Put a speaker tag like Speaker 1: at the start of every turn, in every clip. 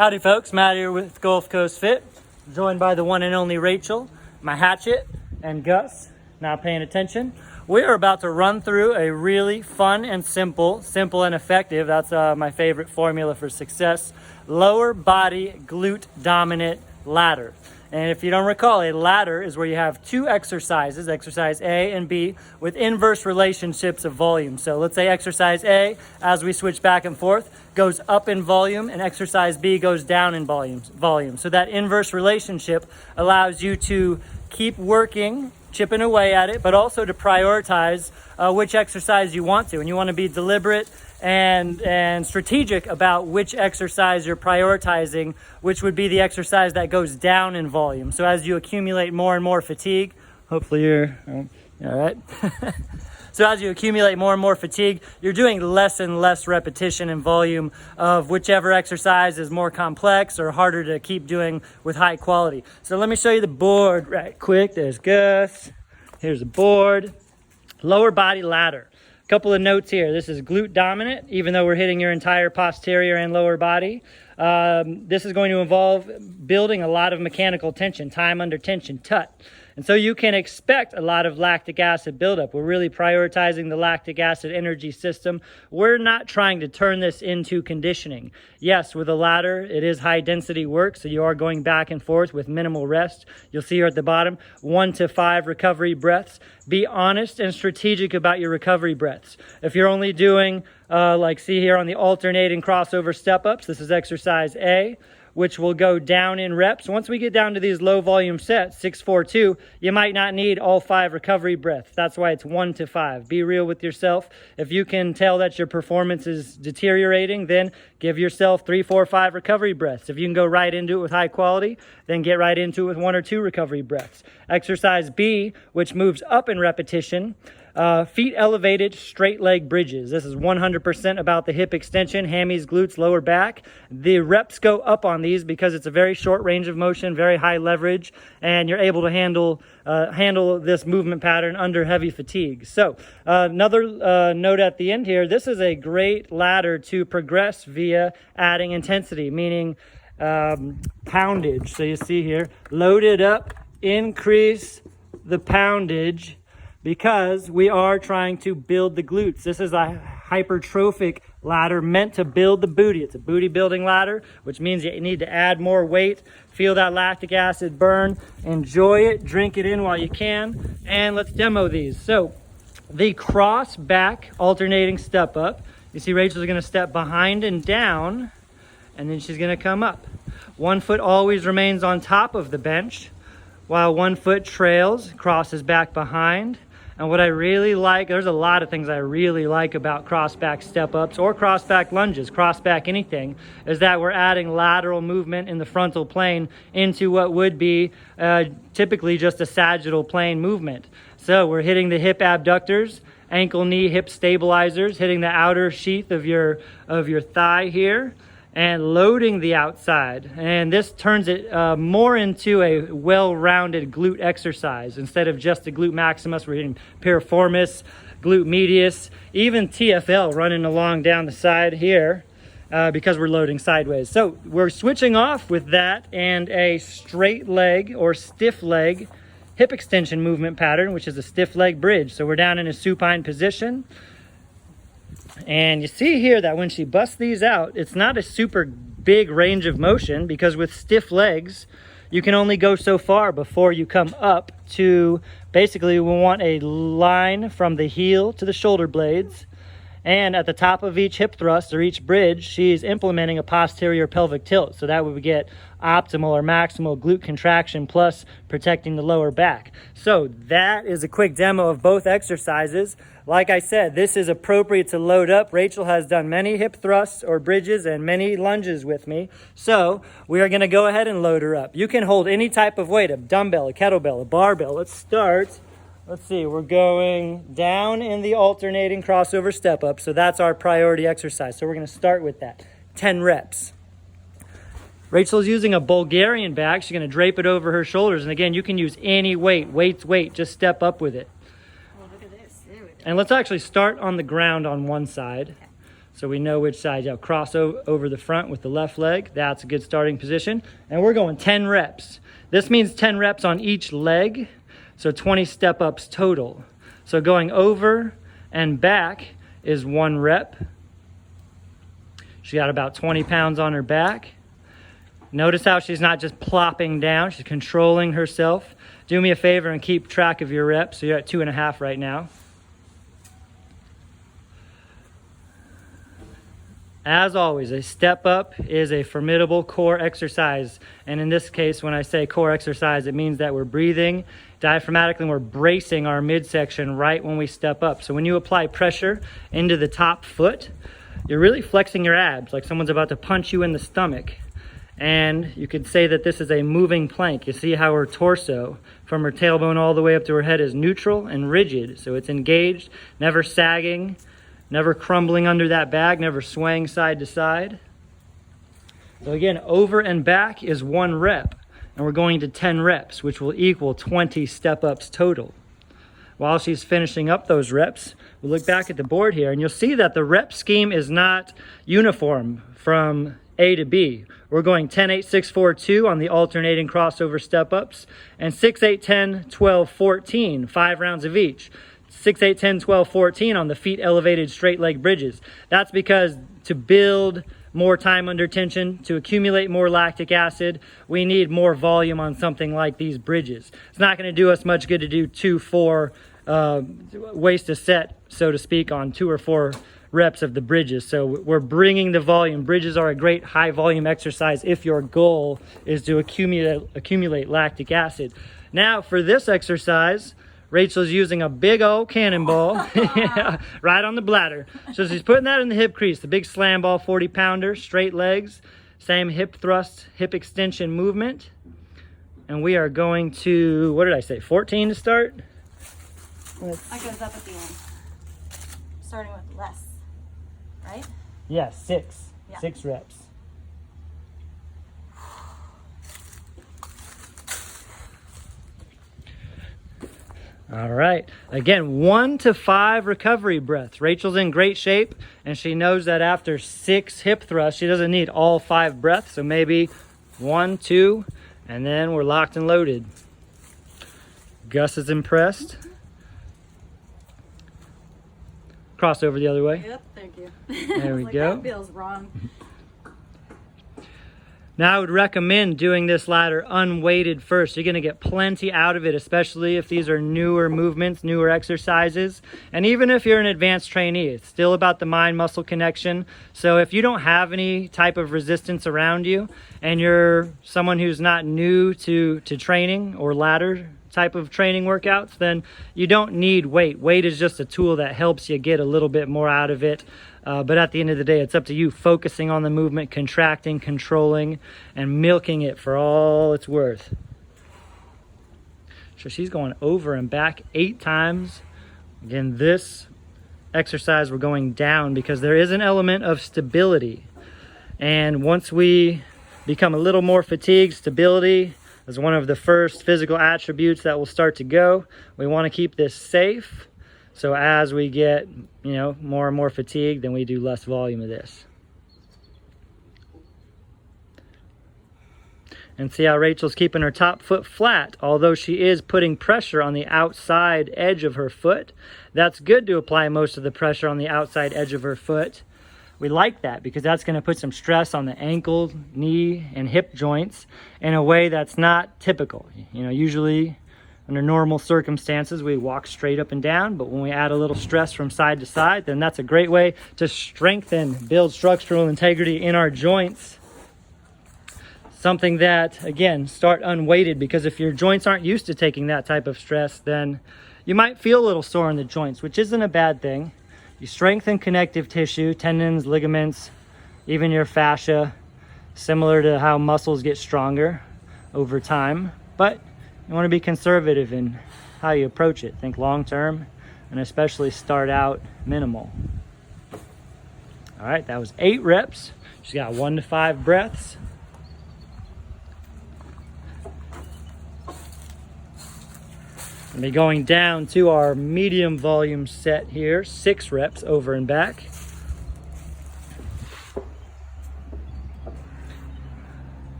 Speaker 1: Howdy folks, Matt here with Gulf Coast Fit, joined by the one and only Rachel, my hatchet, and Gus, not paying attention. We are about to run through a really fun and simple and effective, that's my favorite formula for success, lower body glute dominant ladder. And if you don't recall, a ladder is where you have two exercises, exercise A and B, with inverse relationships of volume. So let's say exercise A, as we switch back and forth, goes up in volume, and exercise B goes down in volume. So that inverse relationship allows you to keep working, chipping away at it, but also to prioritize which exercise you want to. And you want to be deliberate and strategic about which exercise you're prioritizing, which would be the exercise that goes down in volume. So as you accumulate more and more fatigue, hopefully you're all right. So as you accumulate more and more fatigue, you're doing less and less repetition and volume of whichever exercise is more complex or harder to keep doing with high quality. So let me show you the board right quick. There's Gus. Here's the board. Lower body ladder. Couple of notes here. This is glute dominant, even though we're hitting your entire posterior and lower body. This is going to involve building a lot of mechanical tension, time under tension, TUT. And so you can expect a lot of lactic acid buildup. We're really prioritizing the lactic acid energy system. We're not trying to turn this into conditioning. Yes, with a ladder, it is high density work, so you are going back and forth with minimal rest. You'll see here at the bottom, 1 to 5 recovery breaths. Be honest and strategic about your recovery breaths. If you're only doing, like see here on the alternating crossover step-ups, this is exercise A, which will go down in reps. Once we get down to these low volume sets, 6, 4, 2, you might not need all 5 recovery breaths. That's why it's 1 to 5. Be real with yourself. If you can tell that your performance is deteriorating, then give yourself 3, 4, 5 recovery breaths. If you can go right into it with high quality, then get right into it with 1 or 2 recovery breaths. Exercise B, which moves up in repetition, feet elevated, straight leg bridges. This is 100% about the hip extension, hammies, glutes, lower back. The reps go up on these because it's a very short range of motion, very high leverage, and you're able to handle this movement pattern under heavy fatigue. So another note at the end here, this is a great ladder to progress via adding intensity, meaning poundage. So you see here, load it up, increase the poundage, because we are trying to build the glutes. This is a hypertrophic ladder meant to build the booty. It's a booty building ladder, which means you need to add more weight, feel that lactic acid burn, enjoy it, drink it in while you can, and let's demo these. So the cross back alternating step up, you see Rachel's gonna step behind and down, and then she's gonna come up. One foot always remains on top of the bench, while one foot trails, crosses back behind. And what I really like, there's a lot of things I really like about crossback step-ups or crossback lunges, crossback anything, is that we're adding lateral movement in the frontal plane into what would be typically just a sagittal plane movement. So we're hitting the hip abductors, ankle, knee, hip stabilizers, hitting the outer sheath of your thigh here, and loading the outside. And this turns it more into a well-rounded glute exercise. Instead of just the glute maximus, we're hitting piriformis, glute medius, even TFL running along down the side here because we're loading sideways. So we're switching off with that and a straight leg or stiff leg hip extension movement pattern, which is a stiff leg bridge. So we're down in a supine position. And you see here that when she busts these out, it's not a super big range of motion, because with stiff legs, you can only go so far before you come up to, basically we want a line from the heel to the shoulder blades. And at the top of each hip thrust or each bridge, she's implementing a posterior pelvic tilt. So that way we get optimal or maximal glute contraction plus protecting the lower back. So that is a quick demo of both exercises. Like I said, this is appropriate to load up. Rachel has done many hip thrusts or bridges and many lunges with me. So we are going to go ahead and load her up. You can hold any type of weight, a dumbbell, a kettlebell, a barbell. Let's start. Let's see, we're going down in the alternating crossover step up. So that's our priority exercise. So we're going to start with that. 10 reps. Rachel's using a Bulgarian bag. She's going to drape it over her shoulders. And again, you can use any weight. Weight's weight. Just step up with it.
Speaker 2: Oh, look at this. There we go.
Speaker 1: And let's actually start on the ground on one side.
Speaker 2: Okay.
Speaker 1: So we know which side. I'll cross over the front with the left leg. That's a good starting position. And we're going 10 reps. This means 10 reps on each leg, so 20 step-ups total. So going over and back is 1 rep. She got about 20 pounds on her back. Notice how she's not just plopping down, she's controlling herself. Do me a favor and keep track of your reps. So you're at 2.5 right now. As always, a step up is a formidable core exercise. And in this case, when I say core exercise, it means that we're breathing diaphragmatically and we're bracing our midsection right when we step up. So when you apply pressure into the top foot, you're really flexing your abs like someone's about to punch you in the stomach. And you could say that this is a moving plank. You see how her torso from her tailbone all the way up to her head is neutral and rigid. So it's engaged, never sagging, never crumbling under that bag, never swaying side to side. So again, over and back is 1 rep, and we're going to 10 reps, which will equal 20 step-ups total. While she's finishing up those reps, we'll look back at the board here, and you'll see that the rep scheme is not uniform from A to B. We're going 10, 8, 6, 4, 2 on the alternating crossover step-ups, and 6, 8, 10, 12, 14, 5 rounds of each. 6, 8, 10, 12, 14 on the feet elevated straight leg bridges. That's because to build more time under tension, to accumulate more lactic acid, we need more volume on something like these bridges. It's not going to do us much good to do 2, 4, waste a set, so to speak, on 2 or 4 reps of the bridges. So we're bringing the volume. Bridges are a great high volume exercise if your goal is to accumulate lactic acid. Now for this exercise, Rachel's using a big old cannonball right on the bladder. So she's putting that in the hip crease, the big slam ball 40 pounder, straight legs, same hip thrust, hip extension movement. And we are going to, what did I say, 14 to start?
Speaker 2: I goes up at the end. Starting with less, right?
Speaker 1: Yeah, 6.
Speaker 2: Yeah.
Speaker 1: 6 reps. All right. Again, 1 to 5 recovery breaths. Rachel's in great shape, and she knows that after 6 hip thrusts, she doesn't need all 5 breaths. So maybe 1, 2, and then we're locked and loaded. Gus is impressed. Cross over the other way.
Speaker 2: Yep, thank you.
Speaker 1: There we go.
Speaker 2: That feels wrong.
Speaker 1: Now I would recommend doing this ladder unweighted first. You're going to get plenty out of it, especially if these are newer movements, newer exercises. And even if you're an advanced trainee, it's still about the mind-muscle connection. So if you don't have any type of resistance around you and you're someone who's not new to training or ladder type of training workouts, then you don't need weight. Weight is just a tool that helps you get a little bit more out of it. But at the end of the day, it's up to you focusing on the movement, contracting, controlling, and milking it for all it's worth. So she's going over and back 8 times. Again, this exercise we're going down because there is an element of stability. And once we become a little more fatigued, stability is one of the first physical attributes that will start to go. We want to keep this safe. So as we get, more and more fatigued, then we do less volume of this. And see how Rachel's keeping her top foot flat, although she is putting pressure on the outside edge of her foot. That's good to apply most of the pressure on the outside edge of her foot. We like that because that's going to put some stress on the ankle, knee, and hip joints in a way that's not typical. Usually under normal circumstances, we walk straight up and down, but when we add a little stress from side to side, then that's a great way to strengthen, build structural integrity in our joints. Something that, again, start unweighted, because if your joints aren't used to taking that type of stress, then you might feel a little sore in the joints, which isn't a bad thing. You strengthen connective tissue, tendons, ligaments, even your fascia, similar to how muscles get stronger over time. But you want to be conservative in how you approach it. Think long term, and especially start out minimal. All right, that was 8 reps. She's got 1 to 5 breaths. We'll be going down to our medium volume set here, 6 reps over and back.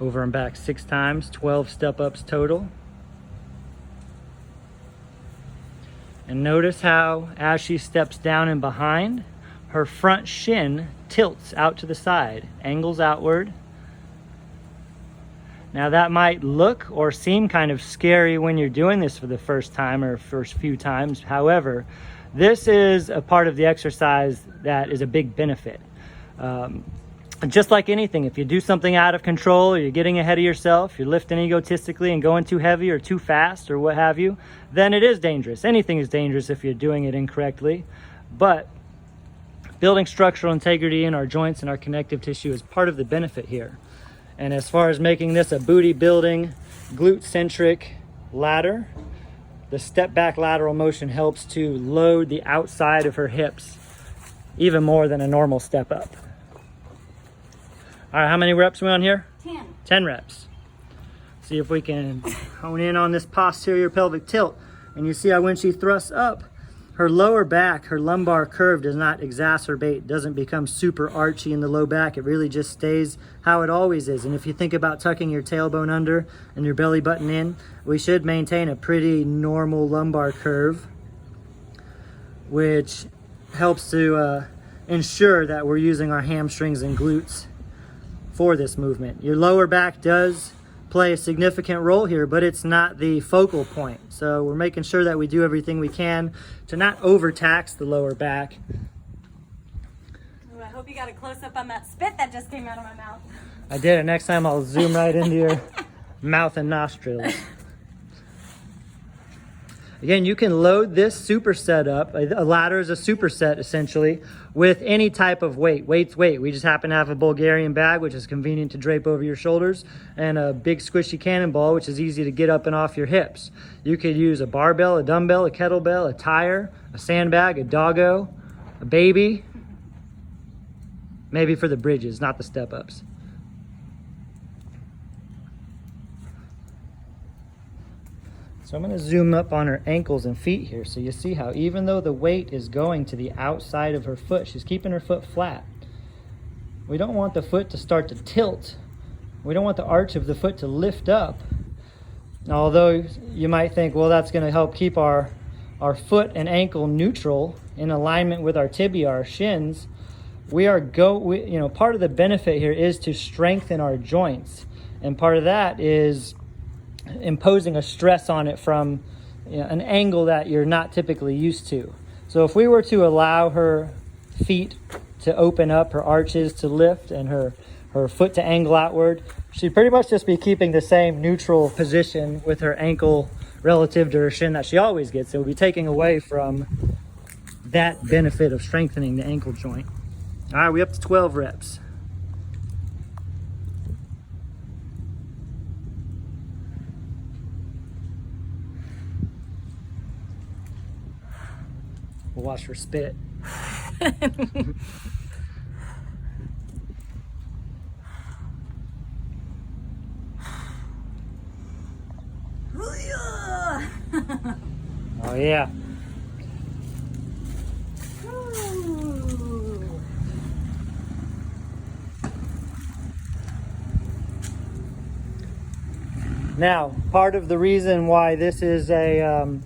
Speaker 1: Over and back 6 times, 12 step-ups total. And notice how, as she steps down and behind, her front shin tilts out to the side, angles outward. Now that might look or seem kind of scary when you're doing this for the first time or first few times. However, this is a part of the exercise that is a big benefit. Just like anything, if you do something out of control or you're getting ahead of yourself, you're lifting egotistically and going too heavy or too fast or what have you, then it is dangerous. Anything is dangerous if you're doing it incorrectly. But building structural integrity in our joints and our connective tissue is part of the benefit here. And as far as making this a booty building, glute centric ladder, the step back lateral motion helps to load the outside of her hips even more than a normal step up. All right, how many reps are we on here?
Speaker 2: 10.
Speaker 1: 10 reps. See if we can hone in on this posterior pelvic tilt. And you see how when she thrusts up, her lower back, her lumbar curve does not exacerbate, doesn't become super archy in the low back. It really just stays how it always is. And if you think about tucking your tailbone under and your belly button in, we should maintain a pretty normal lumbar curve, which helps to ensure that we're using our hamstrings and glutes for this movement. Your lower back does play a significant role here, but it's not the focal point. So we're making sure that we do everything we can to not overtax the lower back.
Speaker 2: Ooh, I hope you got a close-up on that spit that just came out of my mouth.
Speaker 1: I did it. Next time I'll zoom right into your mouth and nostrils. Again, you can load this superset up. A ladder is a superset, essentially, with any type of weight. Weight's weight. We just happen to have a Bulgarian bag, which is convenient to drape over your shoulders, and a big squishy cannonball, which is easy to get up and off your hips. You could use a barbell, a dumbbell, a kettlebell, a tire, a sandbag, a doggo, a baby. Maybe for the bridges, not the step-ups. So I'm going to zoom up on her ankles and feet here. So you see how even though the weight is going to the outside of her foot, she's keeping her foot flat. We don't want the foot to start to tilt. We don't want the arch of the foot to lift up. Although you might think, well, that's going to help keep our foot and ankle neutral in alignment with our tibia, our shins. Part of the benefit here is to strengthen our joints. And part of that is imposing a stress on it from an angle that you're not typically used to. So if we were to allow her feet to open up, her arches to lift, and her foot to angle outward, she'd pretty much just be keeping the same neutral position with her ankle relative to her shin that she always gets. It would be taking away from that benefit of strengthening the ankle joint. All right, we're up to 12 reps. We'll watch her spit. Oh yeah. Now, part of the reason why this is a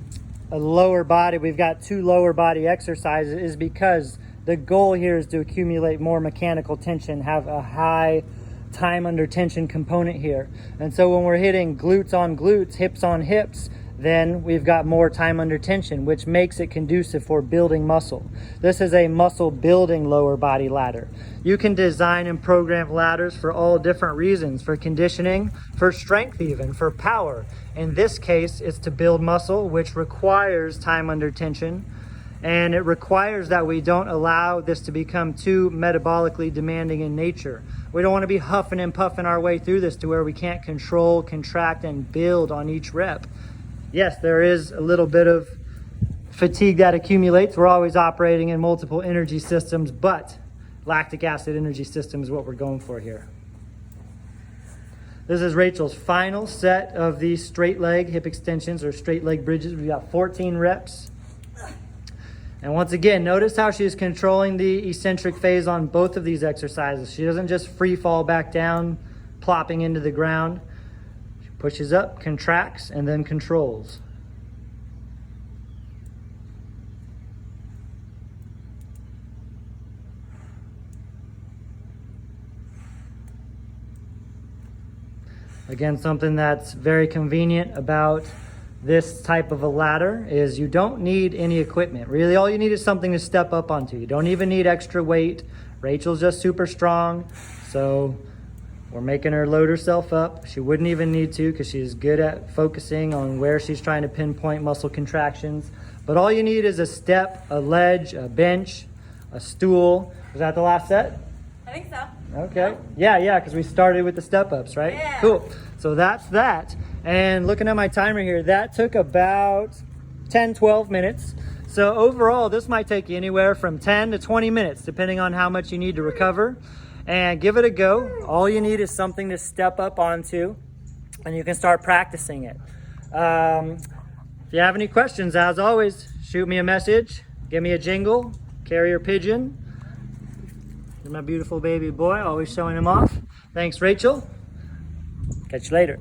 Speaker 1: lower body, we've got 2 lower body exercises, is because the goal here is to accumulate more mechanical tension, have a high time under tension component here. And so when we're hitting glutes on glutes, hips on hips, then we've got more time under tension, which makes it conducive for building muscle. This is a muscle building lower body ladder. You can design and program ladders for all different reasons, for conditioning, for strength even, for power. In this case, it's to build muscle, which requires time under tension. And it requires that we don't allow this to become too metabolically demanding in nature. We don't want to be huffing and puffing our way through this to where we can't control, contract, and build on each rep. Yes, there is a little bit of fatigue that accumulates. We're always operating in multiple energy systems, but lactic acid energy system is what we're going for here. This is Rachel's final set of these straight leg hip extensions or straight leg bridges. We've got 14 reps. And once again, notice how she's controlling the eccentric phase on both of these exercises. She doesn't just free fall back down, plopping into the ground. She pushes up, contracts, and then controls. Again, something that's very convenient about this type of a ladder is you don't need any equipment. Really, all you need is something to step up onto. You don't even need extra weight. Rachel's just super strong, so we're making her load herself up. She wouldn't even need to because she's good at focusing on where she's trying to pinpoint muscle contractions. But all you need is a step, a ledge, a bench, a stool. Was that the last set?
Speaker 2: I think so.
Speaker 1: Okay. Yeah, because we started with the step-ups, right?
Speaker 2: Yeah.
Speaker 1: Cool. So that's that. And looking at my timer here, that took about 10, 12 minutes. So overall, this might take you anywhere from 10 to 20 minutes, depending on how much you need to recover. And give it a go. All you need is something to step up onto, and you can start practicing it. If you have any questions, as always, shoot me a message, give me a jingle, carrier pigeon. Here's my beautiful baby boy, always showing him off. Thanks, Rachel. Catch you later.